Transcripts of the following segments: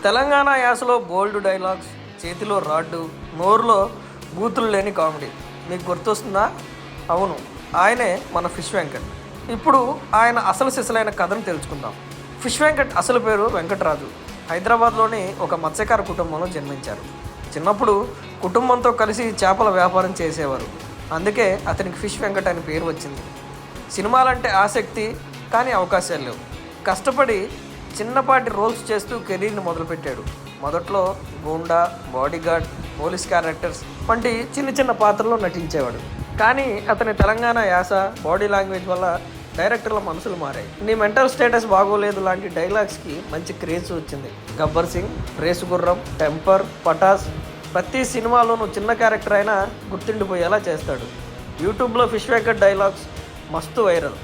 తెలంగాణ యాసలో బోల్డ్ dialogues, చేతిలో rod, నోరులో బూతులు లేని కామెడీ మీకు గుర్తొస్తుందా? అవును, ఆయనే మన ఫిష్ వెంకట్. ఇప్పుడు ఆయన అసలు సిసలైన కథను తెలుసుకుందాం. ఫిష్ వెంకట్ అసలు పేరు వెంకటరాజు. హైదరాబాద్లోని ఒక మత్స్యకార కుటుంబంలో జన్మించారు. చిన్నప్పుడు కుటుంబంతో కలిసి చేపల వ్యాపారం చేసేవారు. అందుకే అతనికి ఫిష్ వెంకట్ అని పేరు వచ్చింది. సినిమాలంటే ఆసక్తి, కానీ అవకాశాలు లేవు. కష్టపడి చిన్నపాటి రోల్స్ చేస్తూ కెరీర్ని మొదలుపెట్టాడు. మొదట్లో గూండా, బాడీగార్డ్, పోలీస్ క్యారెక్టర్స్ వంటి చిన్న చిన్న పాత్రల్లో నటించేవాడు. కానీ అతని తెలంగాణ యాస, బాడీ లాంగ్వేజ్ వల్ల డైరెక్టర్ల మనసులు మారాయి. నీ మెంటల్ స్టేటస్ బాగోలేదు లాంటి డైలాగ్స్కి మంచి క్రేజ్ వచ్చింది. గబ్బర్ సింగ్, రేసు గుర్రం, టెంపర్, పటాస్ ప్రతి సినిమాలోనూ చిన్న క్యారెక్టర్ అయినా గుర్తుండిపోయేలా చేస్తాడు. యూట్యూబ్లో ఫిష్ వెంకట్ డైలాగ్స్ మస్తు వైరల్.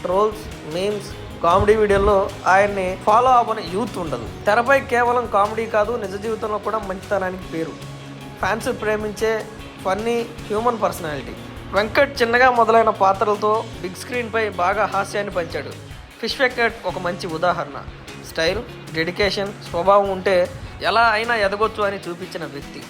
ట్రోల్స్, మీమ్స్, కామెడీ వీడియోల్లో ఆయన్ని ఫాలో అవ్వని యూత్ ఉండదు. తెరపై కేవలం కామెడీ కాదు, నిజ జీవితంలో కూడా మంచితనానికి పేరు. ఫ్యాన్స్ ప్రేమించే ఫన్నీ హ్యూమన్ పర్సనాలిటీ. వెంకట్ చిన్నగా మొదలైన పాత్రలతో బిగ్ స్క్రీన్పై బాగా హాస్యాన్ని పంచాడు. ఫిష్ వెంకట్ ఒక మంచి ఉదాహరణ. స్టైల్, డెడికేషన్, స్వభావం ఉంటే ఎలా అయినా ఎదగొచ్చు అని చూపించిన వ్యక్తి.